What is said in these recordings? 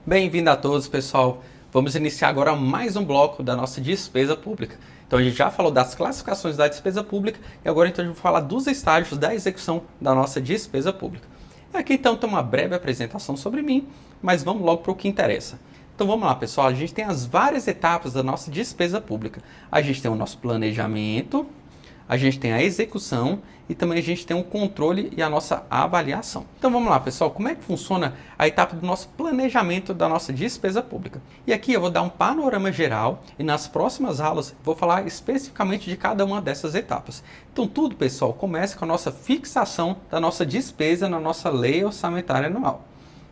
Bem-vindo a todos, pessoal. Vamos iniciar agora mais um bloco da nossa despesa pública. Então a gente já falou das classificações da despesa pública e agora então a gente vai falar dos estágios da execução da nossa despesa pública. Aqui então tem uma breve apresentação sobre mim, mas vamos logo para o que interessa. Então vamos lá, pessoal. A gente tem as várias etapas da nossa despesa pública. A gente tem o nosso planejamento, a gente tem a execução e também a gente tem o controle e a nossa avaliação. Então vamos lá, pessoal, como é que funciona a etapa do nosso planejamento da nossa despesa pública? E aqui eu vou dar um panorama geral e nas próximas aulas vou falar especificamente de cada uma dessas etapas. Então tudo, pessoal, começa com a nossa fixação da nossa despesa na nossa lei orçamentária anual.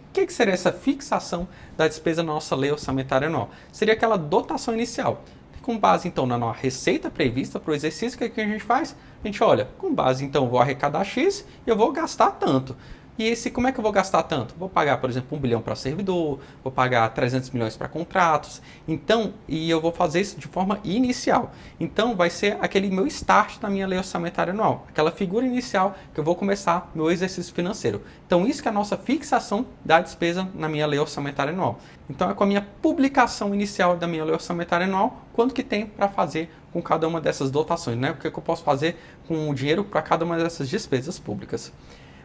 O que seria essa fixação da despesa na nossa lei orçamentária anual? Seria aquela dotação inicial. Com base, então, na nossa receita prevista para o exercício, o que a gente faz? A gente olha, com base, então, eu vou arrecadar X e eu vou gastar tanto. E como é que eu vou gastar tanto? Vou pagar, por exemplo, 1 bilhão para servidor, vou pagar 300 milhões para contratos. Então, e eu vou fazer isso de forma inicial. Então, vai ser aquele meu start na minha lei orçamentária anual. Aquela figura inicial que eu vou começar meu exercício financeiro. Então, isso que é a nossa fixação da despesa na minha lei orçamentária anual. Então, é com a minha publicação inicial da minha lei orçamentária anual, quanto que tem para fazer com cada uma dessas dotações, né? O que eu posso fazer com o dinheiro para cada uma dessas despesas públicas.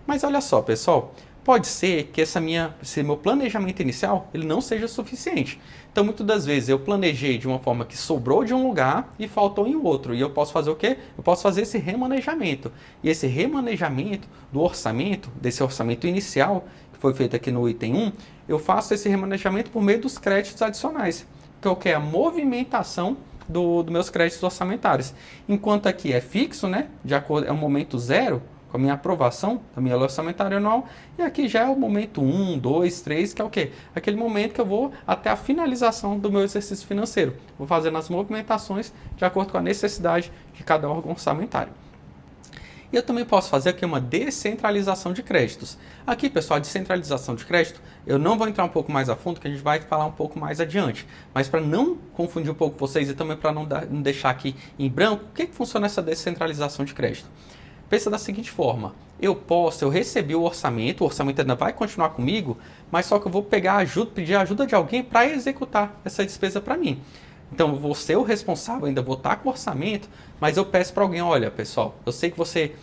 Mas olha só, pessoal, pode ser que esse meu planejamento inicial ele não seja suficiente. Então, muitas das vezes eu planejei de uma forma que sobrou de um lugar e faltou em outro. E eu posso fazer o quê? Eu posso fazer esse remanejamento. E esse remanejamento do orçamento, desse orçamento inicial, que foi feito aqui no item 1, eu faço esse remanejamento por meio dos créditos adicionais, que é a movimentação dos meus créditos orçamentários. Enquanto aqui é fixo, né? De acordo, é um momento zero, com a minha aprovação da minha lei orçamentária anual, e aqui já é o momento 1, 2, 3, que é o quê? Aquele momento que eu vou até a finalização do meu exercício financeiro. Vou fazendo as movimentações de acordo com a necessidade de cada órgão orçamentário. E eu também posso fazer aqui uma descentralização de créditos. Aqui, pessoal, a descentralização de crédito, eu não vou entrar um pouco mais a fundo, que a gente vai falar um pouco mais adiante. Mas para não confundir um pouco vocês e também para não deixar aqui em branco, o que funciona essa descentralização de crédito? Pensa da seguinte forma, eu recebi o orçamento ainda vai continuar comigo, mas só que eu vou pedir ajuda de alguém para executar essa despesa para mim. Então, eu vou ser o responsável, ainda vou estar com o orçamento, mas eu peço para alguém, olha, pessoal, eu sei que você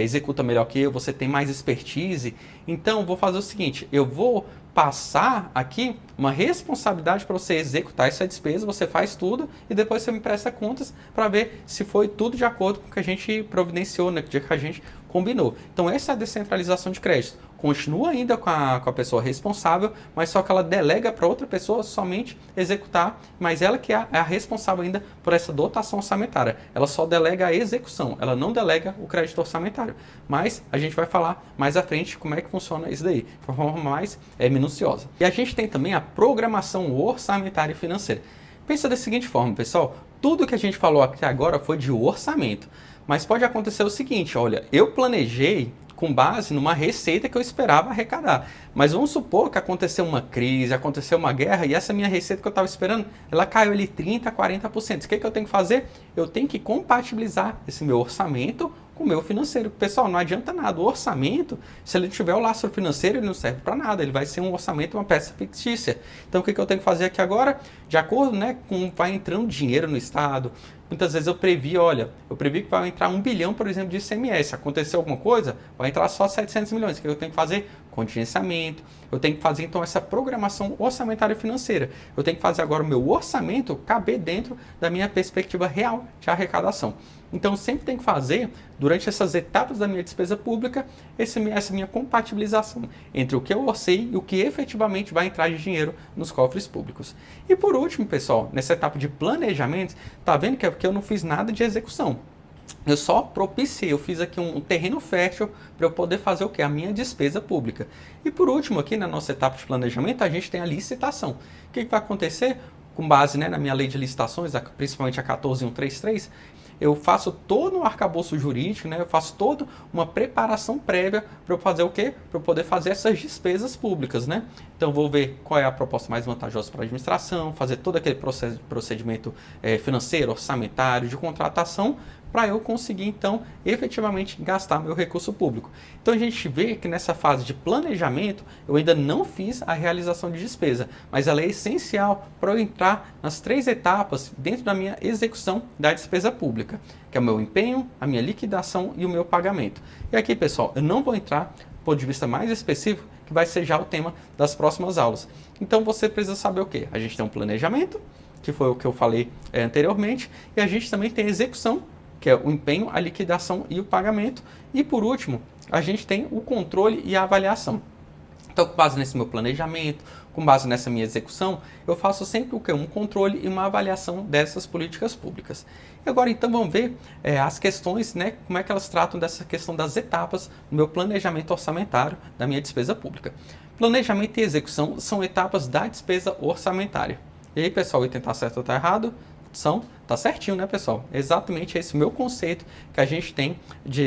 executa melhor que eu, você tem mais expertise, então vou fazer o seguinte, eu vou passar aqui uma responsabilidade para você executar essa despesa, você faz tudo e depois você me presta contas para ver se foi tudo de acordo com o que a gente providenciou, né, que a gente combinou. Então, essa é a descentralização de crédito. Continua ainda com a pessoa responsável, mas só que ela delega para outra pessoa somente executar, mas ela que é a responsável ainda por essa dotação orçamentária. Ela só delega a execução, ela não delega o crédito orçamentário. Mas a gente vai falar mais à frente como é que funciona isso daí, de forma mais minuciosa. E a gente tem também a programação orçamentária e financeira. Pensa da seguinte forma, pessoal, tudo que a gente falou aqui agora foi de orçamento, mas pode acontecer o seguinte, olha, eu planejei com base numa receita que eu esperava arrecadar. Mas vamos supor que aconteceu uma crise, aconteceu uma guerra e essa minha receita que eu estava esperando, ela caiu ali 30%, 40%. O que eu tenho que fazer? Eu tenho que compatibilizar esse meu orçamento com o meu financeiro. Pessoal, não adianta nada. O orçamento, se ele tiver o lastro financeiro, ele não serve para nada. Ele vai ser um orçamento, uma peça fictícia. Então, o que eu tenho que fazer aqui agora? De acordo, né, com vai entrando dinheiro no Estado. Muitas vezes eu previ que vai entrar 1 bilhão, por exemplo, de ICMS. Aconteceu alguma coisa, vai entrar só 700 milhões. O que eu tenho que fazer? Contingenciamento. Eu tenho que fazer, então, essa programação orçamentária e financeira. Eu tenho que fazer agora o meu orçamento caber dentro da minha perspectiva real de arrecadação. Então, eu sempre tenho que fazer, durante essas etapas da minha despesa pública, essa minha compatibilização entre o que eu orcei e o que efetivamente vai entrar de dinheiro nos cofres públicos. E por último, pessoal, nessa etapa de planejamento, tá vendo que eu não fiz nada de execução. Eu só propiciei, eu fiz aqui um terreno fértil para eu poder fazer o quê? A minha despesa pública. E por último, aqui na nossa etapa de planejamento, a gente tem a licitação. O que vai acontecer? Com base, né, na minha lei de licitações, principalmente a 14133, eu faço todo um arcabouço jurídico, né? Eu faço toda uma preparação prévia para eu fazer o quê? Para eu poder fazer essas despesas públicas, né? Então, vou ver qual é a proposta mais vantajosa para a administração, fazer todo aquele procedimento financeiro, orçamentário, de contratação, para eu conseguir, então, efetivamente gastar meu recurso público. Então, a gente vê que nessa fase de planejamento, eu ainda não fiz a realização de despesa, mas ela é essencial para eu entrar nas 3 etapas dentro da minha execução da despesa pública, que é o meu empenho, a minha liquidação e o meu pagamento. E aqui, pessoal, eu não vou entrar do ponto de vista mais específico, que vai ser já o tema das próximas aulas. Então, você precisa saber o quê? A gente tem um planejamento, que foi o que eu falei anteriormente, e a gente também tem a execução, que é o empenho, a liquidação e o pagamento. E por último, a gente tem o controle e a avaliação. Então, com base nesse meu planejamento, com base nessa minha execução, eu faço sempre o quê? Um controle e uma avaliação dessas políticas públicas. E agora, então, vamos ver as questões, né, como é que elas tratam dessa questão das etapas do meu planejamento orçamentário da minha despesa pública. Planejamento e execução são etapas da despesa orçamentária. E aí, pessoal, e tentar certo ou tá errado? Tá certinho, né, pessoal? Exatamente esse meu conceito que a gente tem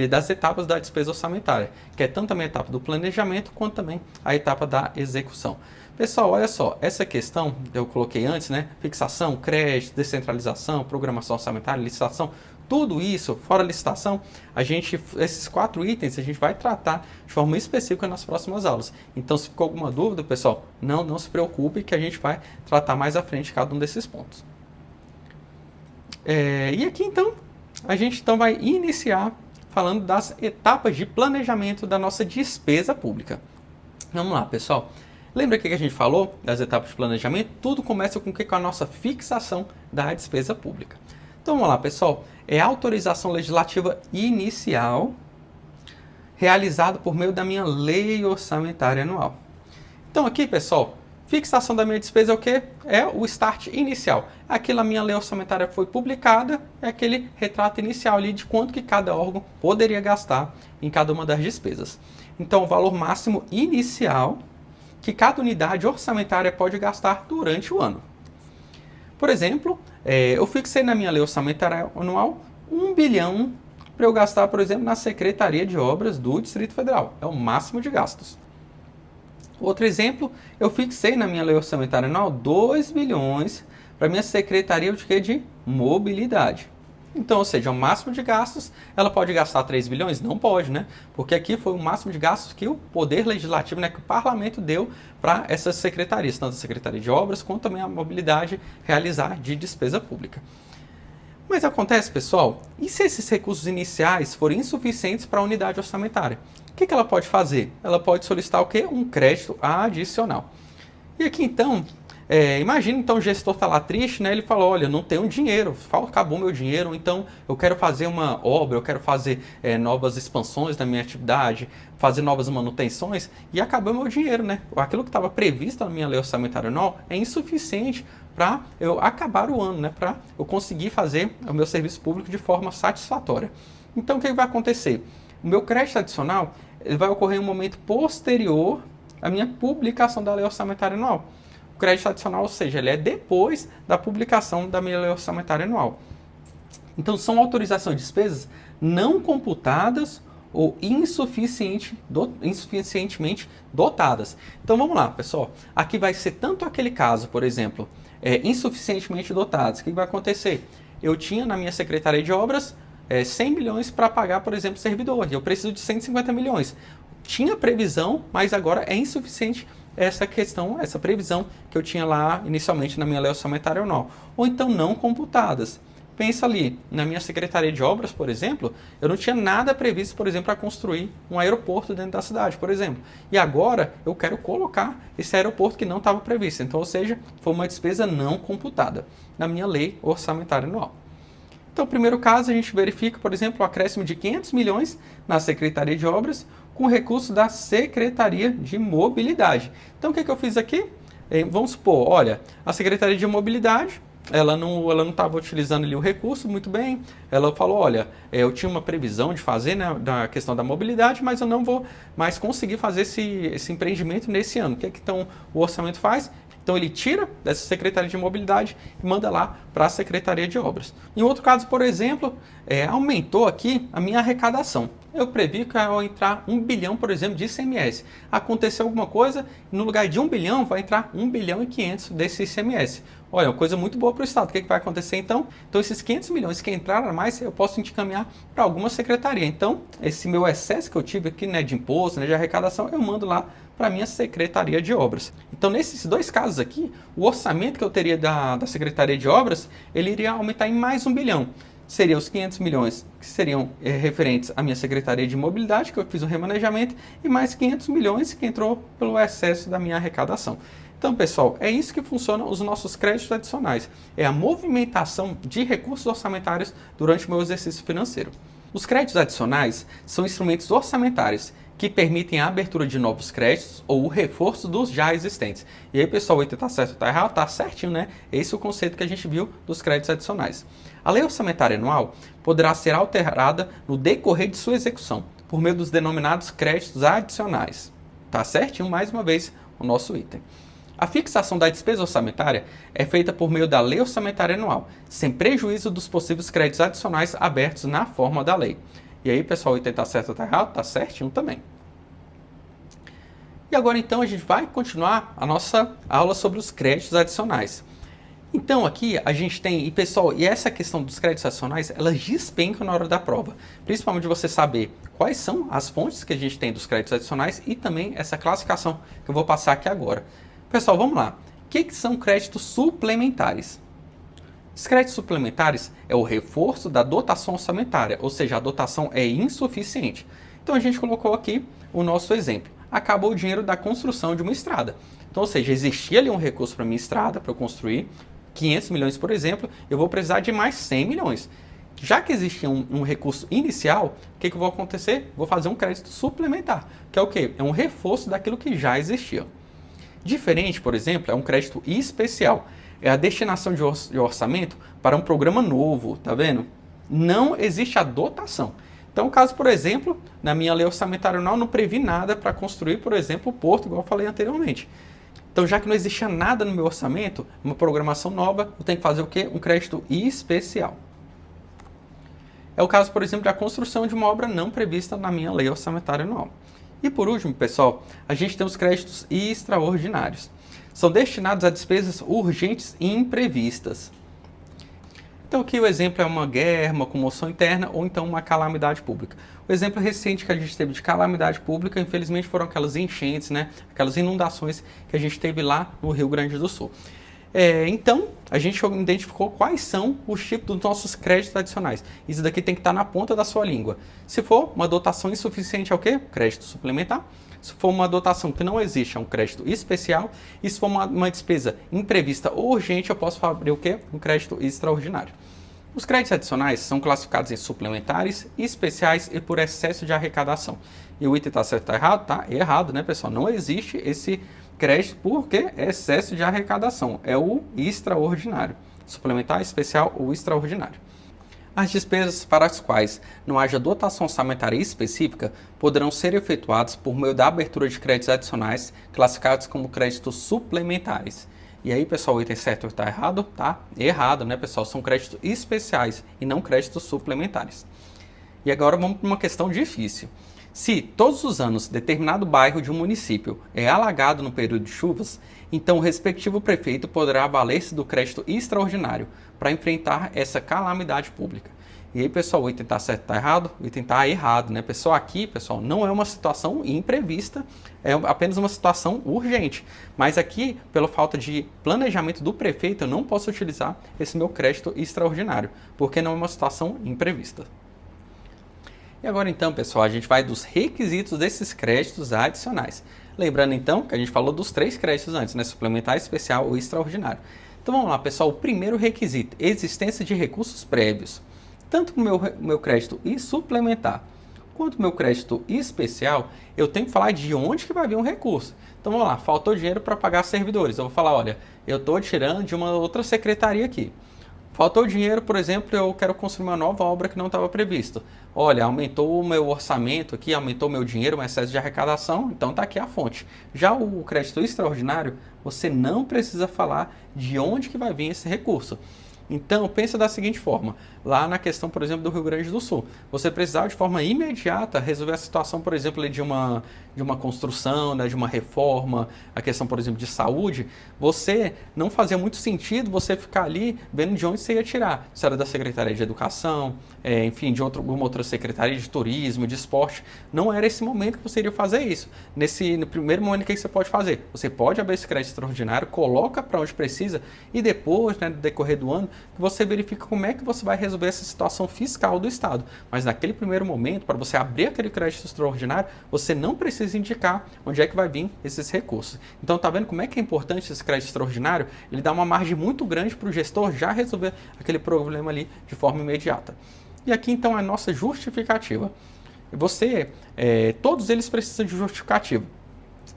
das etapas da despesa orçamentária, que é tanto a minha etapa do planejamento quanto também a etapa da execução. Pessoal, olha só, essa questão eu coloquei antes, né? Fixação, crédito, descentralização, programação orçamentária, licitação, tudo isso, fora licitação, esses 4 itens a gente vai tratar de forma específica nas próximas aulas. Então, se ficou alguma dúvida, pessoal, não se preocupe que a gente vai tratar mais à frente cada um desses pontos. E aqui, então, a gente vai iniciar falando das etapas de planejamento da nossa despesa pública. Vamos lá, pessoal. Lembra que a gente falou das etapas de planejamento? Tudo começa com o que? Com a nossa fixação da despesa pública. Então, vamos lá, pessoal. É a autorização legislativa inicial realizada por meio da minha lei orçamentária anual. Então, aqui, pessoal, fixação da minha despesa é o quê? É o start inicial. Aquilo, a minha lei orçamentária foi publicada, é aquele retrato inicial ali de quanto que cada órgão poderia gastar em cada uma das despesas. Então, o valor máximo inicial que cada unidade orçamentária pode gastar durante o ano. Por exemplo, eu fixei na minha lei orçamentária anual 1 bilhão para eu gastar, por exemplo, na Secretaria de Obras do Distrito Federal. É o máximo de gastos. Outro exemplo, eu fixei na minha lei orçamentária anual 2 bilhões para minha Secretaria de Mobilidade. Então, ou seja, o máximo de gastos, ela pode gastar 3 bilhões? Não pode, né? Porque aqui foi o máximo de gastos que o Poder Legislativo, né, que o Parlamento deu para essas secretarias, tanto a Secretaria de Obras quanto também a Mobilidade, realizar de despesa pública. Mas acontece, pessoal, e se esses recursos iniciais forem insuficientes para a unidade orçamentária? O que ela pode fazer? Ela pode solicitar o quê? Um crédito adicional. E aqui, então, imagina, então, o gestor está lá triste, né? Ele falou, olha, não tenho dinheiro, acabou meu dinheiro, então eu quero fazer uma obra, eu quero fazer novas expansões da minha atividade, fazer novas manutenções, e acabou meu dinheiro, né? Aquilo que estava previsto na minha lei orçamentária anual é insuficiente para eu acabar o ano, né? Para eu conseguir fazer o meu serviço público de forma satisfatória. Então, o que vai acontecer? O meu crédito adicional ele vai ocorrer em um momento posterior à minha publicação da lei orçamentária anual. O crédito adicional, ou seja, ele é depois da publicação da minha lei orçamentária anual. Então, são autorizações de despesas não computadas ou insuficientemente dotadas. Então, vamos lá, pessoal. Aqui vai ser tanto aquele caso, por exemplo, insuficientemente dotados. O que vai acontecer? Eu tinha na minha Secretaria de Obras 100 milhões para pagar, por exemplo, servidor, e eu preciso de 150 milhões. Tinha previsão, mas agora é insuficiente essa previsão que eu tinha lá inicialmente na minha lei orçamentária anual. Ou então não computadas. Pensa ali, na minha Secretaria de Obras, por exemplo, eu não tinha nada previsto, por exemplo, para construir um aeroporto dentro da cidade, por exemplo. E agora eu quero colocar esse aeroporto que não estava previsto. Então, ou seja, foi uma despesa não computada na minha lei orçamentária anual. Então, no primeiro caso, a gente verifica, por exemplo, o acréscimo de 500 milhões na Secretaria de Obras com recurso da Secretaria de Mobilidade. Então, o que eu fiz aqui? Vamos supor, olha, a Secretaria de Mobilidade, ela não estava utilizando ali o recurso muito bem, ela falou, olha, eu tinha uma previsão de fazer, né, da questão da mobilidade, mas eu não vou mais conseguir fazer esse empreendimento nesse ano. O que então o orçamento faz? Então ele tira dessa Secretaria de Mobilidade e manda lá para a Secretaria de Obras. Em outro caso, por exemplo, aumentou aqui a minha arrecadação. Eu previ que vai entrar 1 bilhão, por exemplo, de ICMS. Aconteceu alguma coisa, no lugar de 1 bilhão vai entrar 1 bilhão e 500 desse ICMS. Olha, uma coisa muito boa para o Estado. O que vai acontecer então? Então esses 500 milhões que entraram a mais, eu posso encaminhar para alguma secretaria. Então, esse meu excesso que eu tive aqui, né, de imposto, né, de arrecadação, eu mando lá para a minha Secretaria de Obras. Então, nesses dois casos aqui, o orçamento que eu teria da Secretaria de Obras, ele iria aumentar em mais 1 bilhão. Seriam os 500 milhões que seriam referentes à minha Secretaria de Mobilidade, que eu fiz um remanejamento, e mais 500 milhões que entrou pelo excesso da minha arrecadação. Então, pessoal, é isso que funcionam os nossos créditos adicionais. É a movimentação de recursos orçamentários durante o meu exercício financeiro. Os créditos adicionais são instrumentos orçamentários que permitem a abertura de novos créditos ou o reforço dos já existentes. E aí, pessoal, o item está certo ou está errado? Está certinho, né? Esse é o conceito que a gente viu dos créditos adicionais. A lei orçamentária anual poderá ser alterada no decorrer de sua execução, por meio dos denominados créditos adicionais. Tá certinho, mais uma vez, o nosso item. A fixação da despesa orçamentária é feita por meio da lei orçamentária anual, sem prejuízo dos possíveis créditos adicionais abertos na forma da lei. E aí, pessoal, o item está certo ou está errado? Está certinho também. E agora, então, a gente vai continuar a nossa aula sobre os créditos adicionais. Então, aqui a gente tem, e pessoal, e essa questão dos créditos adicionais, elas despencam na hora da prova. Principalmente você saber quais são as fontes que a gente tem dos créditos adicionais e também essa classificação que eu vou passar aqui agora. Pessoal, vamos lá. O que são créditos suplementares? Os créditos suplementares é o reforço da dotação orçamentária, ou seja, a dotação é insuficiente. Então, a gente colocou aqui o nosso exemplo. Acabou o dinheiro da construção de uma estrada. Então, ou seja, existia ali um recurso para minha estrada, para eu construir 500 milhões, por exemplo, eu vou precisar de mais 100 milhões. Já que existia um recurso inicial, o que vai acontecer? Vou fazer um crédito suplementar, que é o quê? É um reforço daquilo que já existia. Diferente, por exemplo, é um crédito especial. É a destinação de orçamento para um programa novo, tá vendo? Não existe a dotação. Então, caso, por exemplo, na minha lei orçamentária anual, não previ nada para construir, por exemplo, o porto, igual eu falei anteriormente. Então, já que não existia nada no meu orçamento, uma programação nova, eu tenho que fazer o quê? Um crédito especial. É o caso, por exemplo, da construção de uma obra não prevista na minha lei orçamentária anual. E por último, pessoal, a gente tem os créditos extraordinários. São destinados a despesas urgentes e imprevistas. Então aqui o exemplo é uma guerra, uma comoção interna ou então uma calamidade pública. O exemplo recente que a gente teve de calamidade pública, infelizmente, foram aquelas enchentes, né? Aquelas inundações que a gente teve lá no Rio Grande do Sul. Então, a gente identificou quais são os tipos dos nossos créditos adicionais. Isso daqui tem que estar na ponta da sua língua. Se for uma dotação insuficiente, é o quê? Crédito suplementar. Se for uma dotação que não existe, é um crédito especial. E se for uma despesa imprevista ou urgente, eu posso abrir o quê? Um crédito extraordinário. Os créditos adicionais são classificados em suplementares, especiais e por excesso de arrecadação. E o item está certo ou está errado? Está errado, né, pessoal? Não existe esse crédito porque é excesso de arrecadação. É o extraordinário. Suplementar, especial ou extraordinário. As despesas para as quais não haja dotação orçamentária específica poderão ser efetuadas por meio da abertura de créditos adicionais classificados como créditos suplementares. E aí, pessoal, o item certo está errado? Tá errado, né, pessoal? São créditos especiais e não créditos suplementares. E agora vamos para uma questão difícil. Se todos os anos determinado bairro de um município é alagado no período de chuvas, então o respectivo prefeito poderá valer-se do crédito extraordinário para enfrentar essa calamidade pública. E aí, pessoal, o item está certo ou está errado? O item está errado, né? Pessoal, aqui, pessoal, não é uma situação imprevista, é apenas uma situação urgente. Mas aqui, pela falta de planejamento do prefeito, eu não posso utilizar esse meu crédito extraordinário, porque não é uma situação imprevista. E agora então, pessoal, a gente vai dos requisitos desses créditos adicionais. Lembrando então que a gente falou dos 3 créditos antes, né? Suplementar, especial ou extraordinário. Então vamos lá, pessoal. O primeiro requisito, existência de recursos prévios. Tanto o meu crédito suplementar quanto o meu crédito especial, eu tenho que falar de onde que vai vir um recurso. Então vamos lá, faltou dinheiro para pagar servidores. Eu vou falar, olha, eu estou tirando de uma outra secretaria aqui. Faltou dinheiro, por exemplo, eu quero construir uma nova obra que não estava previsto. Olha, aumentou o meu orçamento aqui, aumentou o meu dinheiro, o excesso de arrecadação, então está aqui a fonte. Já o crédito extraordinário, você não precisa falar de onde que vai vir esse recurso. Então, pensa da seguinte forma, lá na questão, por exemplo, do Rio Grande do Sul, você precisava de forma imediata resolver a situação, por exemplo, de uma construção, né, de uma reforma, a questão, por exemplo, de saúde, você não fazia muito sentido você ficar ali vendo de onde você ia tirar. Se era da Secretaria de Educação, enfim, de alguma outra secretaria de turismo, de esporte, não era esse momento que você iria fazer isso. No primeiro momento, o que você pode fazer? Você pode abrir esse crédito extraordinário, coloca para onde precisa e depois, né, no decorrer do ano, você verifica como é que você vai resolver essa situação fiscal do Estado. Mas naquele primeiro momento, para você abrir aquele crédito extraordinário, você não precisa indicar onde é que vai vir esses recursos. Então, tá vendo como é que é importante esse crédito extraordinário? Ele dá uma margem muito grande para o gestor já resolver aquele problema ali de forma imediata. E aqui, então, a nossa justificativa. Todos eles precisam de justificativa.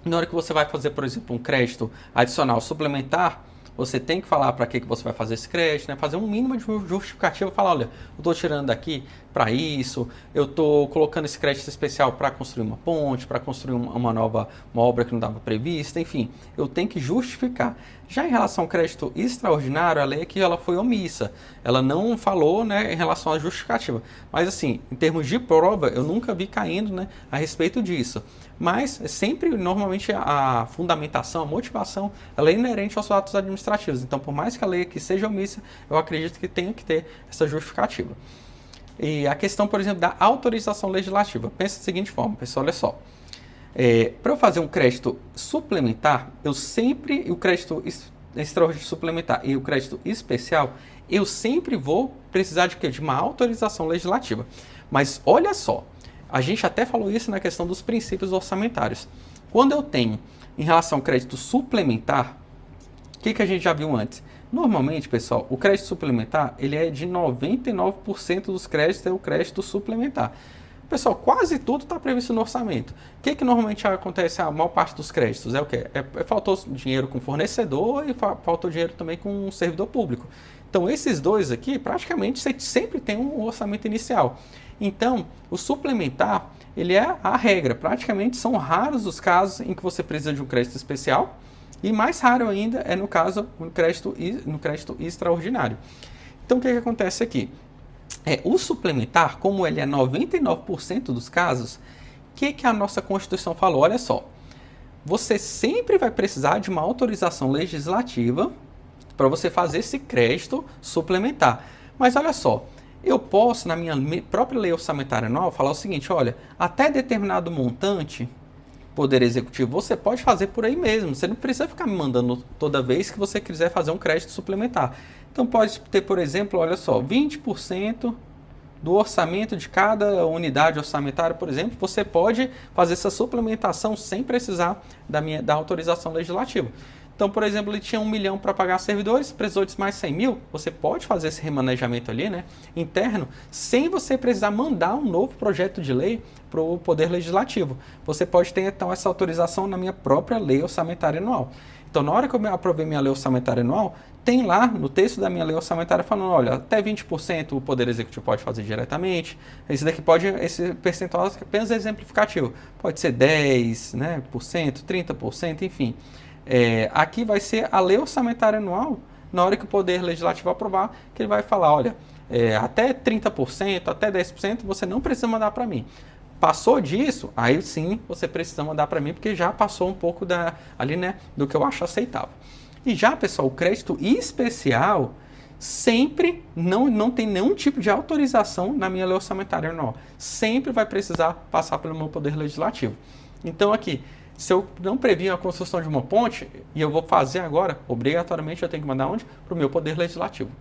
Na hora que você vai fazer, por exemplo, um crédito adicional suplementar, você tem que falar para que você vai fazer esse crédito, né? Fazer um mínimo de justificativa, falar, olha, eu estou tirando daqui para isso, eu estou colocando esse crédito especial para construir uma ponte, para construir uma obra que não estava prevista, enfim, eu tenho que justificar. Já em relação ao crédito extraordinário, a lei aqui ela foi omissa, ela não falou, né, em relação à justificativa, mas assim, em termos de prova, eu nunca vi caindo, né, a respeito disso. Mas sempre, normalmente, a fundamentação, a motivação, ela é inerente aos atos administrativos. Então, por mais que a lei aqui seja omissa, eu acredito que tenha que ter essa justificativa. E a questão, por exemplo, da autorização legislativa. Pensa da seguinte forma, pessoal, olha só. Para eu fazer um crédito suplementar, o crédito extraordinário suplementar e o crédito especial, eu sempre vou precisar de quê? De uma autorização legislativa. Mas olha só, a gente até falou isso na questão dos princípios orçamentários. Quando eu tenho, em relação ao crédito suplementar, o que a gente já viu antes? Normalmente, pessoal, o crédito suplementar, ele é de 99% dos créditos, é o crédito suplementar. Pessoal, quase tudo está previsto no orçamento. O que normalmente acontece a maior parte dos créditos? É o quê? Faltou dinheiro com fornecedor e faltou dinheiro também com servidor público. Então, esses dois aqui, praticamente, você sempre tem um orçamento inicial. Então, o suplementar, ele é a regra. Praticamente, são raros os casos em que você precisa de um crédito especial. E mais raro ainda é no caso no crédito extraordinário. Então, o que acontece aqui? O suplementar, como ele é 99% dos casos, o que a nossa Constituição falou? Olha só, você sempre vai precisar de uma autorização legislativa para você fazer esse crédito suplementar. Mas olha só, eu posso, na minha própria lei orçamentária anual, falar o seguinte, olha, até determinado montante, Poder Executivo, você pode fazer por aí mesmo. Você não precisa ficar me mandando toda vez que você quiser fazer um crédito suplementar. Então pode ter, por exemplo, olha só, 20% do orçamento de cada unidade orçamentária, por exemplo, você pode fazer essa suplementação sem precisar da autorização legislativa. Então, por exemplo, ele tinha 1 milhão para pagar servidores, precisou de mais 100 mil, você pode fazer esse remanejamento ali, né, interno, sem você precisar mandar um novo projeto de lei para o Poder Legislativo. Você pode ter, então, essa autorização na minha própria lei orçamentária anual. Então, na hora que eu aprovei minha lei orçamentária anual, tem lá no texto da minha lei orçamentária falando, olha, até 20% o Poder Executivo pode fazer diretamente, esse percentual é apenas exemplificativo, pode ser 10%, né, 30%, enfim. Aqui vai ser a lei orçamentária anual, na hora que o Poder Legislativo aprovar, que ele vai falar, olha, até 30%, até 10% você não precisa mandar para mim. Passou disso, aí sim você precisa mandar para mim, porque já passou um pouco ali, né, do que eu acho aceitável. E já, pessoal, o crédito especial sempre não tem nenhum tipo de autorização na minha lei orçamentária anual. Sempre vai precisar passar pelo meu Poder Legislativo. Então aqui, se eu não previ a construção de uma ponte, e eu vou fazer agora, obrigatoriamente eu tenho que mandar onde? Para o meu Poder Legislativo.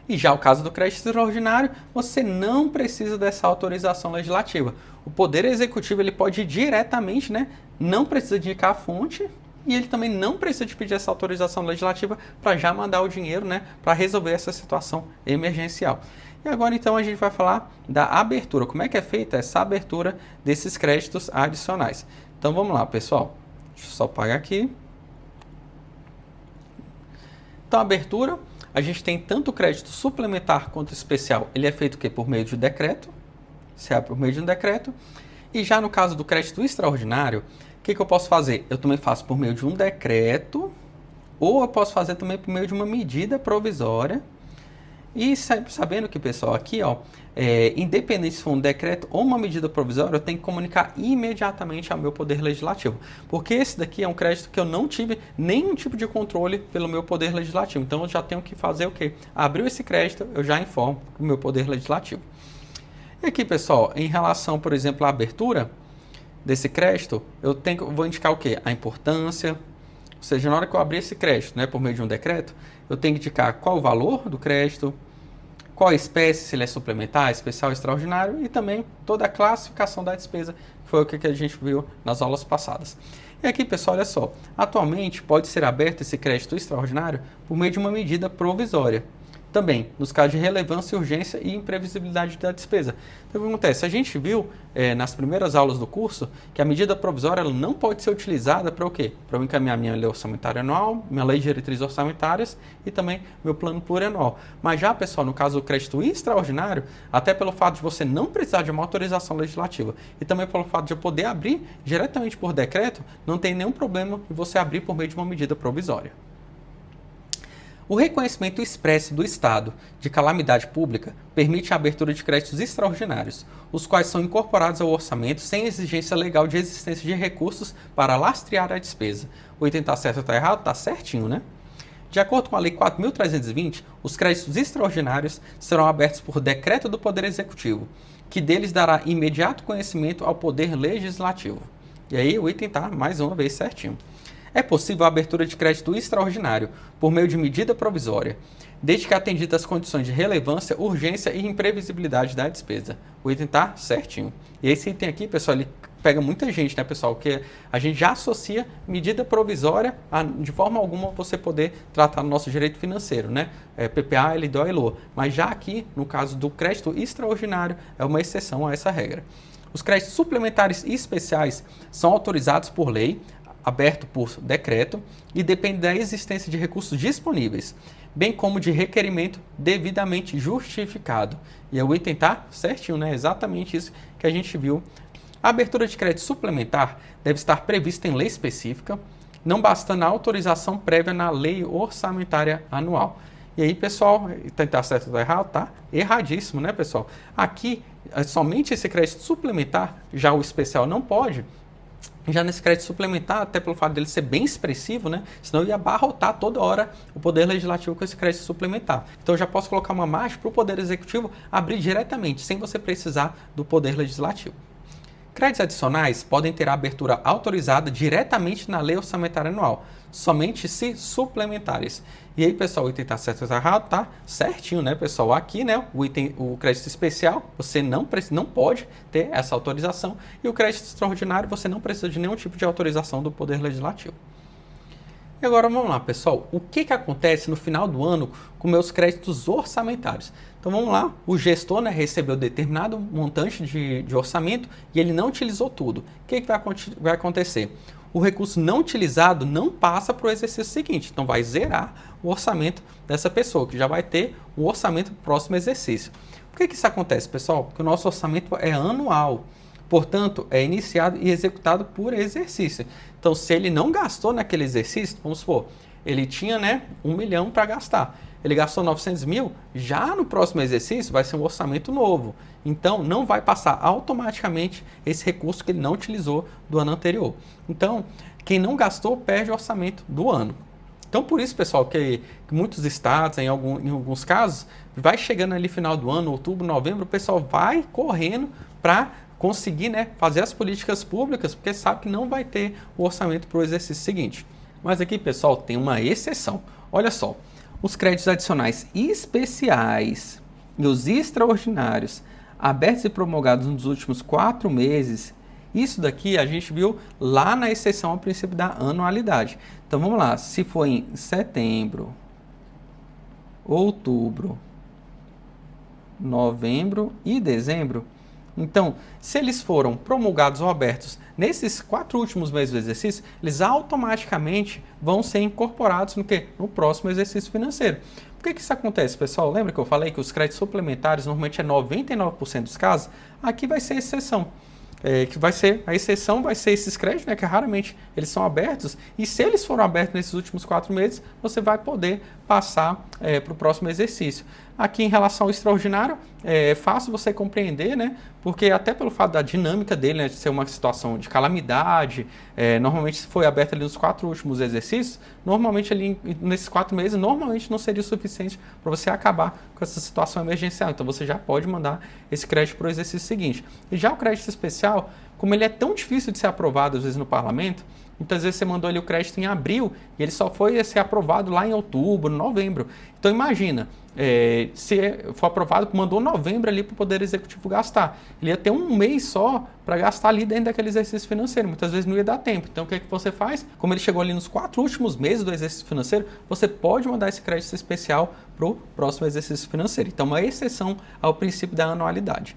E já o caso do crédito extraordinário, você não precisa dessa autorização legislativa. O Poder Executivo ele pode ir diretamente, né? Não precisa de indicar a fonte, e ele também não precisa de pedir essa autorização legislativa para já mandar o dinheiro, né? Para resolver essa situação emergencial. E agora então a gente vai falar da abertura. Como é que é feita essa abertura desses créditos adicionais? Então vamos lá, pessoal. Deixa eu só apagar aqui. Então, a abertura, a gente tem tanto o crédito suplementar quanto especial. Ele é feito o quê? Por meio de decreto, se abre por meio de um decreto. E já no caso do crédito extraordinário, o que eu posso fazer? Eu também faço por meio de um decreto, ou eu posso fazer também por meio de uma medida provisória. E sabendo que, pessoal, aqui, ó, independente se for um decreto ou uma medida provisória, eu tenho que comunicar imediatamente ao meu poder legislativo. Porque esse daqui é um crédito que eu não tive nenhum tipo de controle pelo meu poder legislativo. Então, eu já tenho que fazer o quê? Abriu esse crédito, eu já informo o meu poder legislativo. E aqui, pessoal, em relação, por exemplo, à abertura desse crédito, vou indicar o quê? A importância. Ou seja, na hora que eu abrir esse crédito, né, por meio de um decreto, eu tenho que indicar qual o valor do crédito, qual a espécie, se ele é suplementar, especial, extraordinário, e também toda a classificação da despesa, que foi o que a gente viu nas aulas passadas. E aqui, pessoal, olha só, atualmente pode ser aberto esse crédito extraordinário por meio de uma medida provisória. Também, nos casos de relevância, urgência e imprevisibilidade da despesa. Então, o que acontece? A gente viu nas primeiras aulas do curso que a medida provisória ela não pode ser utilizada para o quê? Para eu encaminhar minha lei orçamentária anual, minha lei de diretrizes orçamentárias e também meu plano plurianual. Mas já, pessoal, no caso do crédito extraordinário, até pelo fato de você não precisar de uma autorização legislativa e também pelo fato de eu poder abrir diretamente por decreto, não tem nenhum problema em você abrir por meio de uma medida provisória. O reconhecimento expresso do estado de calamidade pública permite a abertura de créditos extraordinários, os quais são incorporados ao orçamento sem exigência legal de existência de recursos para lastrear a despesa. O item está certo ou está errado? Está certinho, né? De acordo com a Lei 4.320, os créditos extraordinários serão abertos por decreto do Poder Executivo, que deles dará imediato conhecimento ao Poder Legislativo. E aí o item está, mais uma vez, certinho. É possível a abertura de crédito extraordinário por meio de medida provisória, desde que atendidas as condições de relevância, urgência e imprevisibilidade da despesa. O item está certinho. E esse item aqui, pessoal, ele pega muita gente, né, pessoal? Que a gente já associa medida provisória a, de forma alguma, você poder tratar no nosso direito financeiro, né? PPA, LDO e LOA. Mas já aqui, no caso do crédito extraordinário, é uma exceção a essa regra. Os créditos suplementares e especiais são autorizados por lei, aberto por decreto e depende da existência de recursos disponíveis, bem como de requerimento devidamente justificado. E o item está certinho, né? Exatamente isso que a gente viu. A abertura de crédito suplementar deve estar prevista em lei específica, não bastando a autorização prévia na lei orçamentária anual. E aí, pessoal, está certo ou está errado? Tá erradíssimo, né, pessoal? Aqui, somente esse crédito suplementar, já o especial não pode. Já nesse crédito suplementar, até pelo fato dele ser bem expressivo, né? Senão ia abarrotar toda hora o Poder Legislativo com esse crédito suplementar. Então eu já posso colocar uma margem para o Poder Executivo abrir diretamente, sem você precisar do Poder Legislativo. Créditos adicionais podem ter a abertura autorizada diretamente na Lei Orçamentária Anual, somente se suplementares. E aí, pessoal, o item está certo ou está errado? Tá certinho, né, pessoal? Aqui, né, o crédito especial, você não pode ter essa autorização. E o crédito extraordinário, você não precisa de nenhum tipo de autorização do Poder Legislativo. E agora vamos lá, pessoal. O que acontece no final do ano com meus créditos orçamentários? Então vamos lá, o gestor, né, recebeu determinado montante de orçamento e ele não utilizou tudo. O que vai acontecer? O recurso não utilizado não passa para o exercício seguinte, então vai zerar o orçamento dessa pessoa, que já vai ter o orçamento do próximo exercício. Por que isso acontece, pessoal? Porque o nosso orçamento é anual. Portanto, é iniciado e executado por exercício. Então, se ele não gastou naquele exercício, vamos supor, ele tinha, né, 1 milhão para gastar. Ele gastou 900 mil, já no próximo exercício vai ser um orçamento novo. Então, não vai passar automaticamente esse recurso que ele não utilizou do ano anterior. Então, quem não gastou perde o orçamento do ano. Então, por isso, pessoal, que muitos estados, em alguns casos, vai chegando ali final do ano, outubro, novembro, o pessoal vai correndo para conseguir, né, fazer as políticas públicas, porque sabe que não vai ter o orçamento para o exercício seguinte. Mas aqui, pessoal, tem uma exceção. Olha só, os créditos adicionais especiais e os extraordinários abertos e promulgados nos últimos 4 meses, isso daqui a gente viu lá na exceção ao princípio da anualidade. Então vamos lá, se for em setembro, outubro, novembro e dezembro, Então, se eles foram promulgados ou abertos nesses 4 últimos meses do exercício, eles automaticamente vão ser incorporados no quê? No próximo exercício financeiro. Por que isso acontece, pessoal? Lembra que eu falei que os créditos suplementares normalmente é 99% dos casos? Aqui vai ser exceção. Que vai ser, a exceção vai ser esses créditos, né, que raramente eles são abertos, e se eles foram abertos nesses últimos 4 meses, você vai poder passar para o próximo exercício. Aqui em relação ao extraordinário, é fácil você compreender, né, porque até pelo fato da dinâmica dele, né, de ser uma situação de calamidade, normalmente se foi aberto ali nos 4 últimos exercícios, normalmente ali nesses 4 meses, normalmente não seria o suficiente para você acabar com essa situação emergencial, então você já pode mandar esse crédito para o exercício seguinte. E já o crédito especial, como ele é tão difícil de ser aprovado às vezes no parlamento, muitas vezes você mandou ali o crédito em abril e ele só foi ser aprovado lá em outubro, novembro. Então imagina, se for aprovado, mandou novembro ali para o Poder Executivo gastar. Ele ia ter um mês só para gastar ali dentro daquele exercício financeiro. Muitas vezes não ia dar tempo. Então o que é que você faz? Como ele chegou ali nos 4 últimos meses do exercício financeiro, você pode mandar esse crédito especial para o próximo exercício financeiro. Então uma exceção ao princípio da anualidade.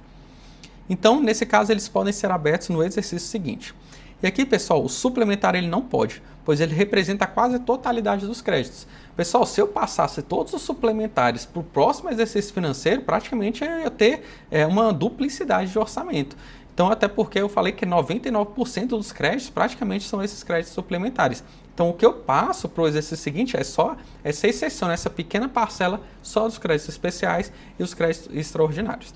Então, nesse caso, eles podem ser abertos no exercício seguinte. E aqui, pessoal, o suplementar ele não pode, pois ele representa quase a totalidade dos créditos. Pessoal, se eu passasse todos os suplementares para o próximo exercício financeiro, praticamente eu ia ter uma duplicidade de orçamento. Então, até porque eu falei que 99% dos créditos praticamente são esses créditos suplementares. Então, o que eu passo para o exercício seguinte é só essa exceção, essa pequena parcela só dos créditos especiais e os créditos extraordinários.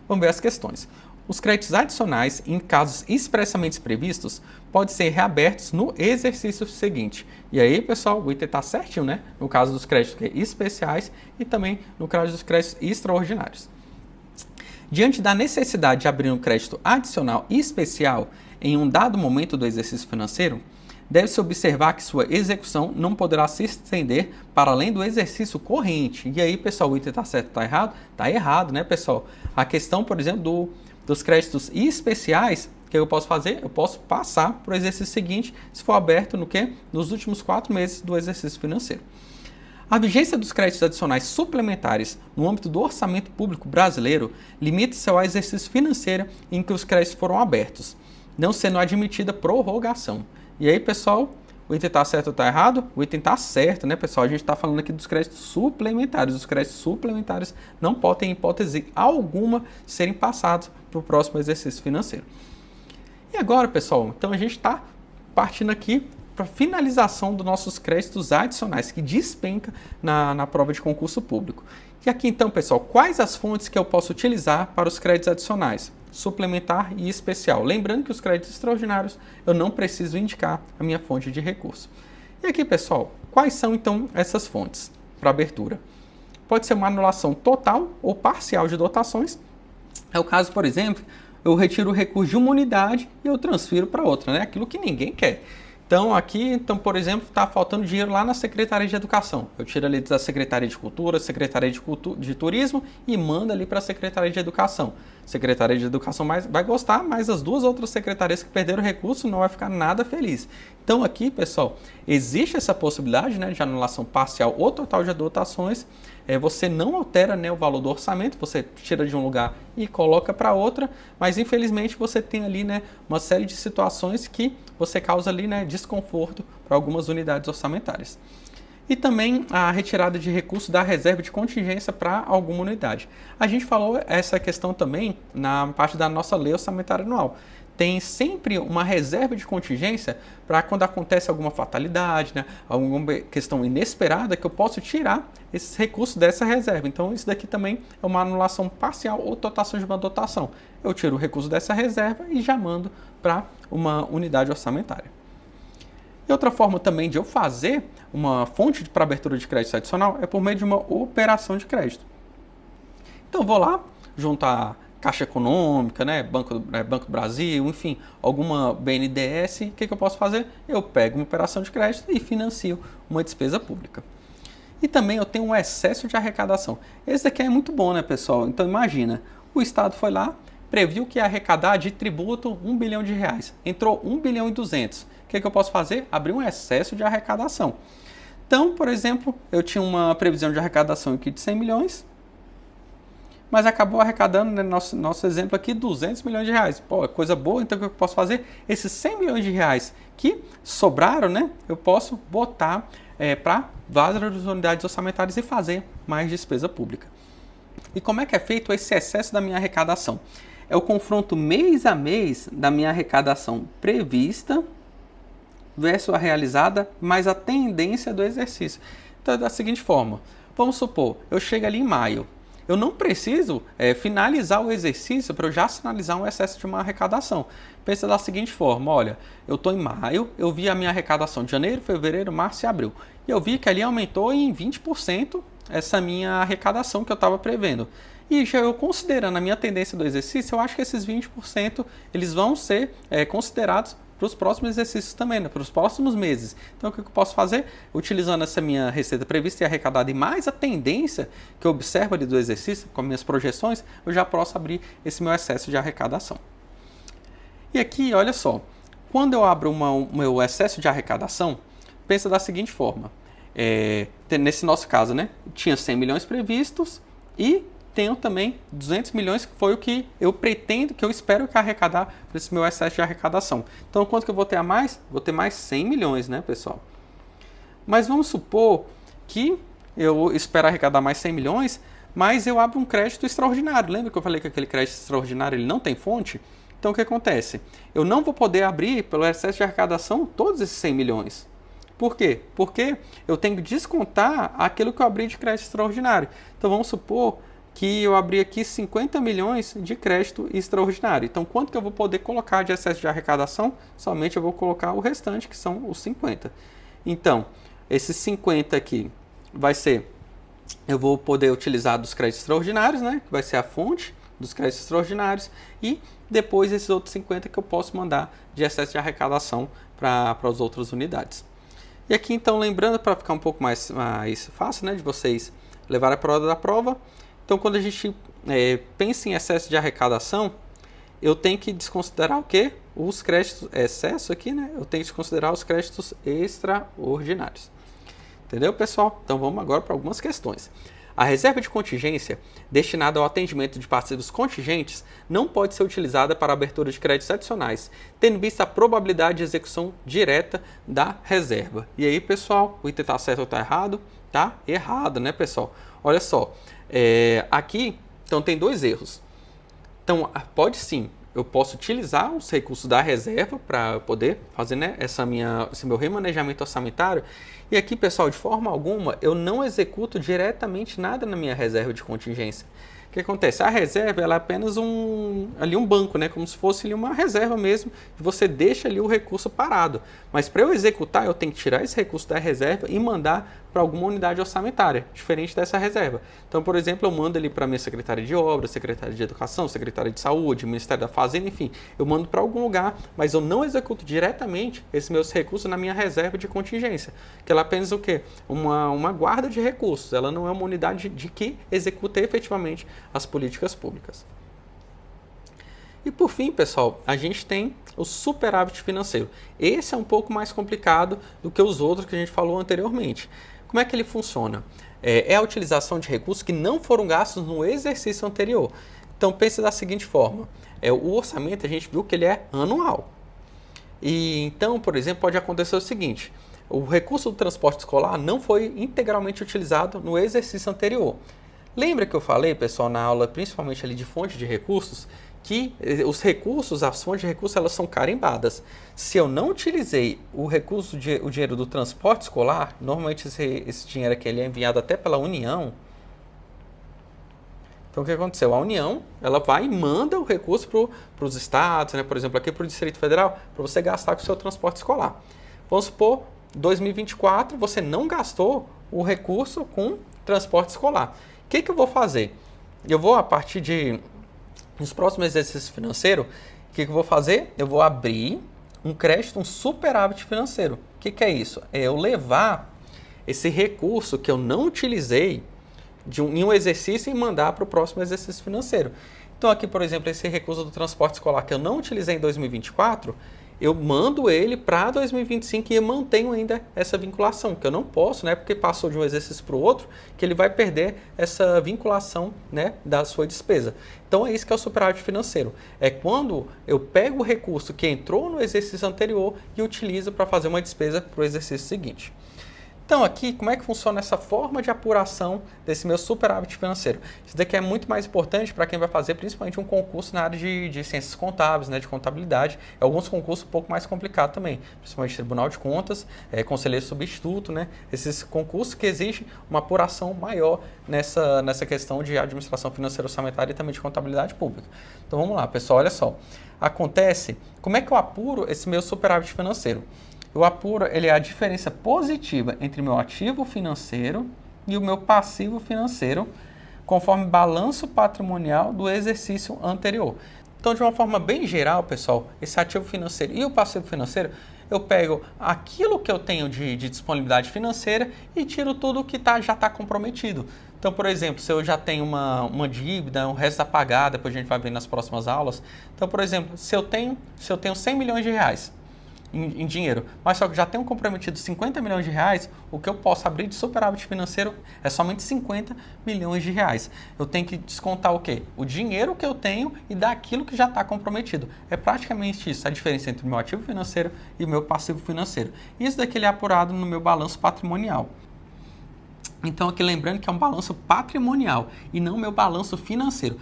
Vamos ver as questões. Os créditos adicionais, em casos expressamente previstos, podem ser reabertos no exercício seguinte. E aí, pessoal, o item está certinho, né? No caso dos créditos especiais e também no caso dos créditos extraordinários. Diante da necessidade de abrir um crédito adicional e especial em um dado momento do exercício financeiro, deve-se observar que sua execução não poderá se estender para além do exercício corrente. E aí, pessoal, o item está certo ou está errado? Está errado, né, pessoal? A questão, por exemplo, dos créditos especiais, o que eu posso fazer? Eu posso passar para o exercício seguinte, se for aberto no quê? Nos últimos 4 meses do exercício financeiro. A vigência dos créditos adicionais suplementares no âmbito do orçamento público brasileiro limita-se ao exercício financeiro em que os créditos foram abertos, não sendo admitida prorrogação. E aí, pessoal, o item está certo ou está errado? O item está certo, né, pessoal? A gente está falando aqui dos créditos suplementares. Os créditos suplementares não podem, em hipótese alguma, serem passados para o próximo exercício financeiro. E agora, pessoal, então a gente está partindo aqui para a finalização dos nossos créditos adicionais, que despenca na prova de concurso público. E aqui, então, pessoal, quais as fontes que eu posso utilizar para os créditos adicionais? Suplementar e especial. Lembrando que os créditos extraordinários eu não preciso indicar a minha fonte de recurso. E aqui, pessoal, quais são então essas fontes para abertura? Pode ser uma anulação total ou parcial de dotações. É o caso, por exemplo, eu retiro o recurso de uma unidade e eu transfiro para outra, né? Aquilo que ninguém quer. Então, aqui, por exemplo, está faltando dinheiro lá na Secretaria de Educação. Eu tiro ali da Secretaria de Cultura, Secretaria de Turismo e mando ali para a Secretaria de Educação. Secretaria de Educação vai gostar, mas as 2 outras secretarias que perderam o recurso não vai ficar nada feliz. Então, aqui, pessoal, existe essa possibilidade, né, de anulação parcial ou total de dotações. Você não altera, né, o valor do orçamento, você tira de um lugar e coloca para outra, mas infelizmente você tem ali, né, uma série de situações que você causa ali, né, desconforto para algumas unidades orçamentárias. E também a retirada de recursos da reserva de contingência para alguma unidade. A gente falou essa questão também na parte da nossa lei orçamentária anual. Tem sempre uma reserva de contingência para quando acontece alguma fatalidade, né, alguma questão inesperada, que eu posso tirar esses recursos dessa reserva. Então, isso daqui também é uma anulação parcial ou totação de uma dotação. Eu tiro o recurso dessa reserva e já mando para uma unidade orçamentária. E outra forma também de eu fazer uma fonte para abertura de crédito adicional é por meio de uma operação de crédito. Então, eu vou lá, juntar Caixa Econômica, né, Banco do Brasil, enfim, alguma BNDES, o que eu posso fazer? Eu pego uma operação de crédito e financio uma despesa pública. E também eu tenho um excesso de arrecadação. Esse daqui é muito bom, né, pessoal? Então imagina, o Estado foi lá, previu que ia arrecadar de tributo R$1 bilhão. Entrou 1 bilhão e 200. O que eu posso fazer? Abrir um excesso de arrecadação. Então, por exemplo, eu tinha uma previsão de arrecadação aqui de 100 milhões, mas acabou arrecadando, né, nosso exemplo aqui, 200 milhões de reais. Pô, é coisa boa, então o que eu posso fazer? Esses 100 milhões de reais que sobraram, né, eu posso botar para várias unidades orçamentárias e fazer mais despesa pública. E como é que é feito esse excesso da minha arrecadação? É o confronto mês a mês da minha arrecadação prevista versus a realizada, mais a tendência do exercício. Então, é da seguinte forma, vamos supor, eu chego ali em maio, eu não preciso finalizar o exercício para eu já sinalizar um excesso de uma arrecadação. Pensa da seguinte forma, olha, eu estou em maio, eu vi a minha arrecadação de janeiro, fevereiro, março e abril, e eu vi que ali aumentou em 20% essa minha arrecadação que eu estava prevendo. E já eu considerando a minha tendência do exercício, eu acho que esses 20% eles vão ser considerados para os próximos exercícios também, né? Para os próximos meses. Então, o que eu posso fazer? Utilizando essa minha receita prevista e arrecadada e mais a tendência que eu observo ali do exercício, com as minhas projeções, eu já posso abrir esse meu excesso de arrecadação. E aqui, olha só, quando eu abro o meu excesso de arrecadação, pensa da seguinte forma, nesse nosso caso, né? Tinha 100 milhões previstos e tenho também 200 milhões, que foi o que eu pretendo, que eu espero que arrecadar para esse meu excesso de arrecadação. Então, quanto que eu vou ter a mais? Vou ter mais 100 milhões, né, pessoal? Mas vamos supor que eu espero arrecadar mais 100 milhões, mas eu abro um crédito extraordinário. Lembra que eu falei que aquele crédito extraordinário ele não tem fonte? Então, o que acontece? Eu não vou poder abrir, pelo excesso de arrecadação, todos esses 100 milhões. Por quê? Porque eu tenho que descontar aquilo que eu abri de crédito extraordinário. Então, vamos supor que eu abri aqui 50 milhões de crédito extraordinário. Então, quanto que eu vou poder colocar de excesso de arrecadação? Somente eu vou colocar o restante, que são os 50. Então, esses 50 aqui vai ser, eu vou poder utilizar dos créditos extraordinários, né? Que vai ser a fonte dos créditos extraordinários. E depois esses outros 50 que eu posso mandar de excesso de arrecadação para as outras unidades. E aqui, então, lembrando, para ficar um pouco mais fácil, né? De vocês levar a prova da prova. Então, quando a gente pensa em excesso de arrecadação, eu tenho que desconsiderar o quê? Os créditos, excesso aqui, né? Eu tenho que desconsiderar os créditos extraordinários. Entendeu, pessoal? Então, vamos agora para algumas questões. A reserva de contingência, destinada ao atendimento de passivos contingentes, não pode ser utilizada para a abertura de créditos adicionais, tendo vista a probabilidade de execução direta da reserva. E aí, pessoal, o item está certo ou está errado? Tá errado, né, pessoal? Olha só. Aqui, então, tem dois erros. Então, pode sim, eu posso utilizar os recursos da reserva para poder fazer, né, esse meu remanejamento orçamentário. E aqui, pessoal, de forma alguma, eu não executo diretamente nada na minha reserva de contingência. O que acontece? A reserva ela é apenas um banco, né? Como se fosse ali uma reserva mesmo, que você deixa ali o recurso parado. Mas para eu executar, eu tenho que tirar esse recurso da reserva e mandar para alguma unidade orçamentária, diferente dessa reserva. Então, por exemplo, eu mando ali para a minha secretária de obras, secretária de educação, secretária de saúde, Ministério da Fazenda, enfim, eu mando para algum lugar, mas eu não executo diretamente esses meus recursos na minha reserva de contingência, que ela é apenas o quê? Uma guarda de recursos, ela não é uma unidade de que executa efetivamente as políticas públicas. E por fim, pessoal, a gente tem o superávit financeiro. Esse é um pouco mais complicado do que os outros que a gente falou anteriormente. Como é que ele funciona? É a utilização de recursos que não foram gastos no exercício anterior. Então, pense da seguinte forma. O orçamento, a gente viu que ele é anual. E então, por exemplo, pode acontecer o seguinte. O recurso do transporte escolar não foi integralmente utilizado no exercício anterior. Lembra que eu falei, pessoal, na aula, principalmente ali de fonte de recursos, que os recursos, as fontes de recursos, elas são carimbadas. Se eu não utilizei o dinheiro do transporte escolar, normalmente esse dinheiro aqui ele é enviado até pela União. Então, o que aconteceu? A União, ela vai e manda o recurso para os estados, né? Por exemplo, aqui para o Distrito Federal, para você gastar com o seu transporte escolar. Vamos supor, 2024, você não gastou o recurso com transporte escolar. O que eu vou fazer? Eu vou, a partir nos próximos exercícios financeiros, o que eu vou fazer? Eu vou abrir um crédito, um superávit financeiro. O que é isso? É eu levar esse recurso que eu não utilizei em um exercício e mandar para o próximo exercício financeiro. Então aqui, por exemplo, esse recurso do transporte escolar que eu não utilizei em 2024, eu mando ele para 2025 e eu mantenho ainda essa vinculação, que eu não posso, né, porque passou de um exercício para o outro, que ele vai perder essa vinculação, né, da sua despesa. Então é isso que é o superávit financeiro. É quando eu pego o recurso que entrou no exercício anterior e utilizo para fazer uma despesa para o exercício seguinte. Então aqui, como é que funciona essa forma de apuração desse meu superávit financeiro? Isso daqui é muito mais importante para quem vai fazer principalmente um concurso na área de ciências contábeis, né, de contabilidade. Alguns concursos um pouco mais complicados também, principalmente Tribunal de Contas, Conselheiro Substituto, né, esses concursos que exigem uma apuração maior nessa questão de administração financeira orçamentária e também de contabilidade pública. Então vamos lá, pessoal, olha só. Acontece, como é que eu apuro esse meu superávit financeiro? Eu apuro ele é a diferença positiva entre o meu ativo financeiro e o meu passivo financeiro, conforme balanço patrimonial do exercício anterior. Então, de uma forma bem geral, pessoal, esse ativo financeiro e o passivo financeiro, eu pego aquilo que eu tenho de disponibilidade financeira e tiro tudo que já está comprometido. Então, por exemplo, se eu já tenho uma dívida, o resto a pagar, depois a gente vai ver nas próximas aulas. Então, por exemplo, se eu tenho 100 milhões de reais, em dinheiro, mas só que já tenho comprometido 50 milhões de reais, o que eu posso abrir de superávit financeiro é somente 50 milhões de reais. Eu tenho que descontar o quê? O dinheiro que eu tenho e daquilo que já está comprometido. É praticamente isso, a diferença entre o meu ativo financeiro e o meu passivo financeiro. Isso daqui ele é apurado no meu balanço patrimonial. Então aqui lembrando que é um balanço patrimonial e não meu balanço financeiro.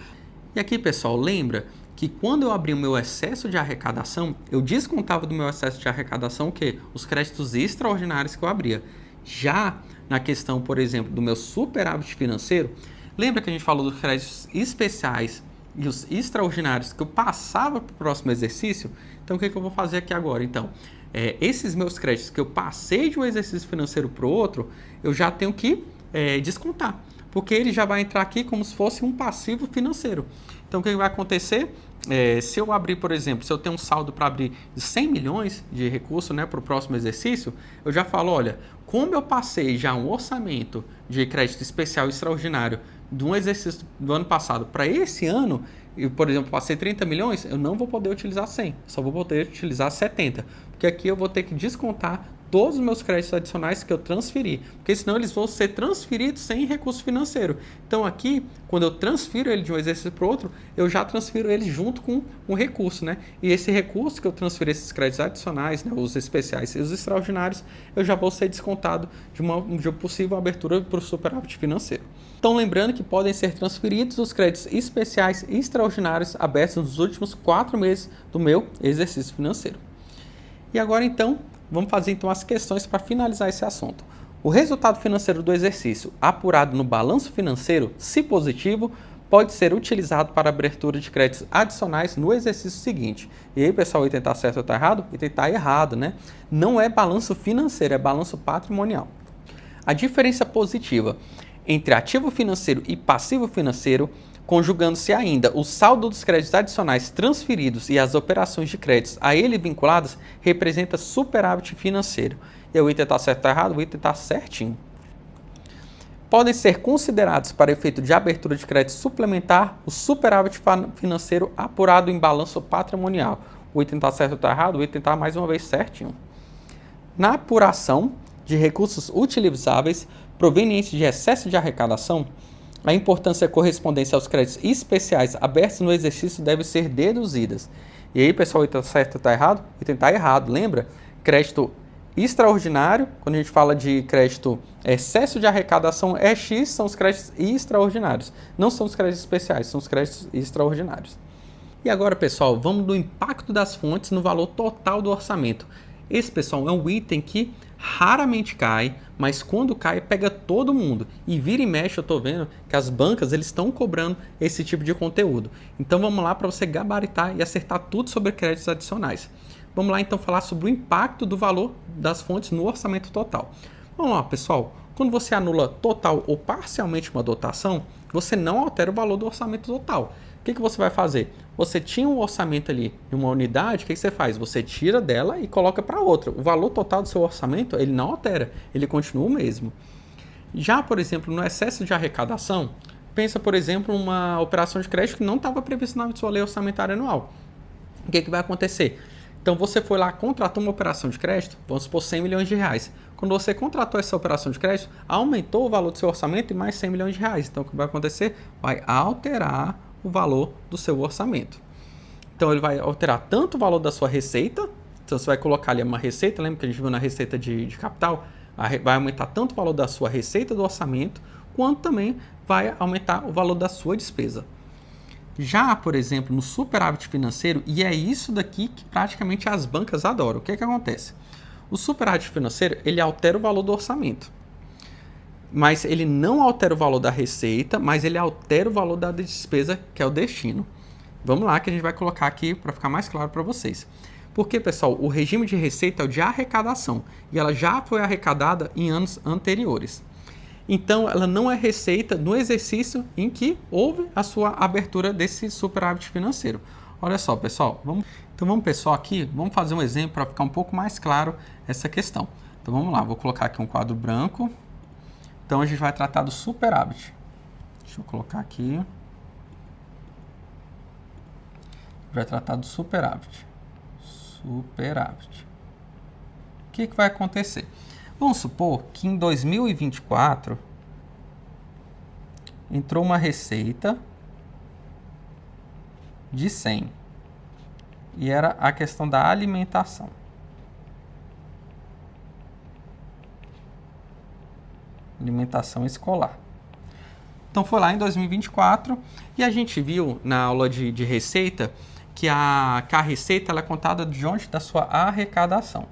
E aqui, pessoal, lembra que quando eu abri o meu excesso de arrecadação, eu descontava do meu excesso de arrecadação o quê? Os créditos extraordinários que eu abria. Já na questão, por exemplo, do meu superávit financeiro, lembra que a gente falou dos créditos especiais e os extraordinários que eu passava para o próximo exercício? Então, o que eu vou fazer aqui agora? Então, esses meus créditos que eu passei de um exercício financeiro para o outro, eu já tenho que descontar, porque ele já vai entrar aqui como se fosse um passivo financeiro. Então, o que vai acontecer? Se eu abrir, por exemplo, se eu tenho um saldo para abrir de 100 milhões de recurso, né, para o próximo exercício, eu já falo, olha, como eu passei já um orçamento de crédito especial extraordinário de um exercício do ano passado para esse ano, eu, por exemplo, passei 30 milhões, eu não vou poder utilizar 100, só vou poder utilizar 70, porque aqui eu vou ter que descontar todos os meus créditos adicionais que eu transferi, porque senão eles vão ser transferidos sem recurso financeiro. Então aqui, quando eu transfiro ele de um exercício para o outro, eu já transfiro ele junto com um recurso, né? E esse recurso que eu transferi, esses créditos adicionais, né, os especiais e os extraordinários, eu já vou ser descontado de uma possível abertura para o superávit financeiro. Então lembrando que podem ser transferidos os créditos especiais e extraordinários abertos nos últimos 4 meses do meu exercício financeiro. E agora então, vamos fazer então as questões para finalizar esse assunto. O resultado financeiro do exercício apurado no balanço financeiro, se positivo, pode ser utilizado para abertura de créditos adicionais no exercício seguinte. E aí, pessoal, o item está certo ou está errado? O item está errado, né? Não é balanço financeiro, é balanço patrimonial. A diferença positiva entre ativo financeiro e passivo financeiro, conjugando-se ainda o saldo dos créditos adicionais transferidos e as operações de créditos a ele vinculadas, representa superávit financeiro. E o item está certo ou está errado? O item está certinho. Podem ser considerados para efeito de abertura de crédito suplementar o superávit financeiro apurado em balanço patrimonial. O item está certo ou está errado? O item está mais uma vez certinho. Na apuração de recursos utilizáveis provenientes de excesso de arrecadação, a importância e a correspondência aos créditos especiais abertos no exercício devem ser deduzidas. E aí, pessoal, o item está certo ou está errado? O item está errado, lembra? Crédito extraordinário, quando a gente fala de crédito excesso de arrecadação, X são os créditos extraordinários. Não são os créditos especiais, são os créditos extraordinários. E agora, pessoal, vamos do impacto das fontes no valor total do orçamento. Esse, pessoal, é um item que raramente cai, mas quando cai, pega todo mundo. E vira e mexe, eu estou vendo que as bancas eles estão cobrando esse tipo de conteúdo. Então vamos lá para você gabaritar e acertar tudo sobre créditos adicionais. Vamos lá então falar sobre o impacto do valor das fontes no orçamento total. Vamos lá, pessoal. Quando você anula total ou parcialmente uma dotação, você não altera o valor do orçamento total. O que você vai fazer? Você tinha um orçamento ali em uma unidade, o que você faz? Você tira dela e coloca para outra. O valor total do seu orçamento, ele não altera, ele continua o mesmo. Já, por exemplo, no excesso de arrecadação, pensa, por exemplo, uma operação de crédito que não estava prevista na sua lei orçamentária anual. O que vai acontecer? Então você foi lá, contratou uma operação de crédito, vamos supor 100 milhões de reais. Quando você contratou essa operação de crédito, aumentou o valor do seu orçamento em mais 100 milhões de reais. Então o que vai acontecer? Vai alterar o valor do seu orçamento. Então ele vai alterar tanto o valor da sua receita, então você vai colocar ali uma receita, lembra que a gente viu na receita de capital? Vai aumentar tanto o valor da sua receita do orçamento, quanto também vai aumentar o valor da sua despesa. Já, por exemplo, no superávit financeiro, e é isso daqui que praticamente as bancas adoram, o que acontece? O superávit financeiro, ele altera o valor do orçamento, mas ele não altera o valor da receita, mas ele altera o valor da despesa, que é o destino. Vamos lá que a gente vai colocar aqui para ficar mais claro para vocês. Porque, pessoal, o regime de receita é o de arrecadação, e ela já foi arrecadada em anos anteriores. Então, ela não é receita no exercício em que houve a sua abertura desse superávit financeiro. Olha só, pessoal. Vamos, pessoal, aqui, vamos fazer um exemplo para ficar um pouco mais claro essa questão. Então, vamos lá. Vou colocar aqui um quadro branco. Então, a gente vai tratar do superávit. Deixa eu colocar aqui. Vai tratar do superávit. Superávit. O que vai acontecer? Vamos supor que em 2024 entrou uma receita de 100 e era a questão da alimentação. Alimentação escolar. Então foi lá em 2024 e a gente viu na aula de receita que a receita ela é contada de onde? Da sua arrecadação.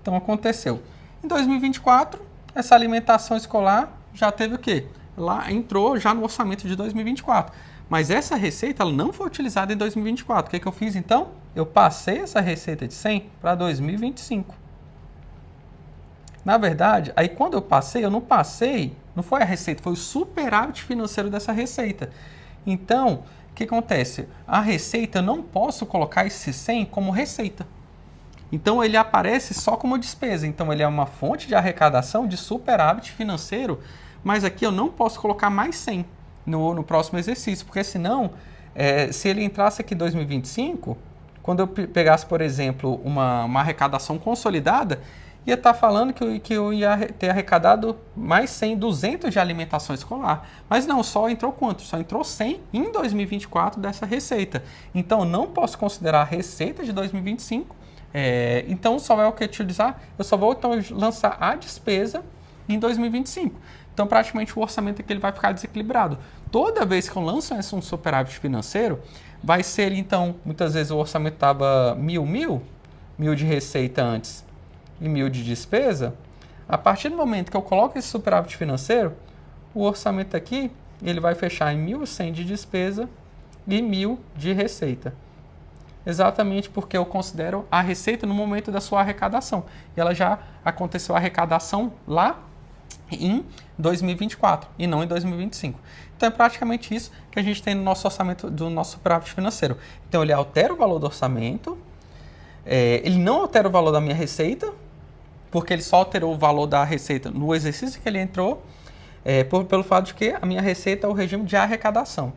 Então aconteceu. Em 2024, essa alimentação escolar já teve o quê? Lá entrou já no orçamento de 2024. Mas essa receita ela não foi utilizada em 2024. O que eu fiz então? Eu passei essa receita de 100 para 2025. Na verdade, aí quando eu passei, não foi a receita, foi o superávit financeiro dessa receita. Então, o que acontece? A receita, eu não posso colocar esse 100 como receita. Então, ele aparece só como despesa. Então, ele é uma fonte de arrecadação de superávit financeiro, mas aqui eu não posso colocar mais 100 no próximo exercício, porque senão, se ele entrasse aqui em 2025, quando eu pegasse, por exemplo, uma arrecadação consolidada, ia estar falando que eu ia ter arrecadado mais 100, 200 de alimentação escolar. Mas não, só entrou quanto? Só entrou 100 em 2024 dessa receita. Então, eu não posso considerar a receita de 2025. Então, só é o que utilizar. Eu só vou então lançar a despesa em 2025. Então, praticamente o orçamento aqui ele vai ficar desequilibrado. Toda vez que eu lanço um superávit financeiro, vai ser então, muitas vezes o orçamento estava mil de receita antes e 1.000 de despesa. A partir do momento que eu coloco esse superávit financeiro, o orçamento aqui ele vai fechar em 1.100 de despesa e 1.000 de receita. Exatamente porque eu considero a receita no momento da sua arrecadação. E ela já aconteceu a arrecadação lá em 2024 e não em 2025. Então é praticamente isso que a gente tem no nosso orçamento do nosso superávit financeiro. Então ele altera o valor do orçamento, ele não altera o valor da minha receita, porque ele só alterou o valor da receita no exercício que ele entrou, pelo fato de que a minha receita é o regime de arrecadação.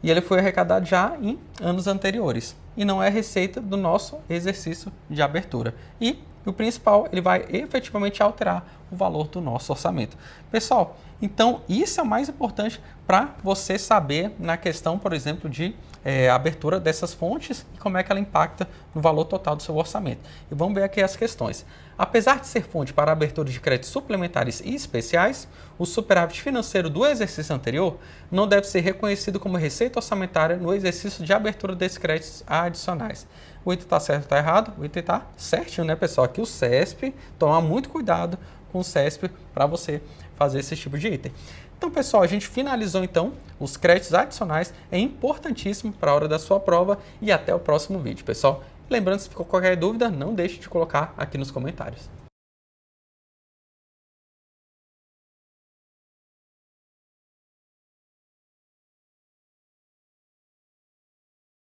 E ele foi arrecadado já em anos anteriores. E não é receita do nosso exercício de abertura. E o principal, ele vai efetivamente alterar o valor do nosso orçamento. Pessoal, então isso é o mais importante para você saber na questão, por exemplo, de abertura dessas fontes e como é que ela impacta no valor total do seu orçamento. E vamos ver aqui as questões. Apesar de ser fonte para a abertura de créditos suplementares e especiais, o superávit financeiro do exercício anterior não deve ser reconhecido como receita orçamentária no exercício de abertura desses créditos adicionais. O item está certo ou está errado? O item está certinho, né, pessoal? Aqui o CESP, tomar muito cuidado com o CESP para você fazer esse tipo de item. Então, pessoal, a gente finalizou então os créditos adicionais. É importantíssimo para a hora da sua prova e até o próximo vídeo, pessoal. Lembrando, se ficou qualquer dúvida, não deixe de colocar aqui nos comentários.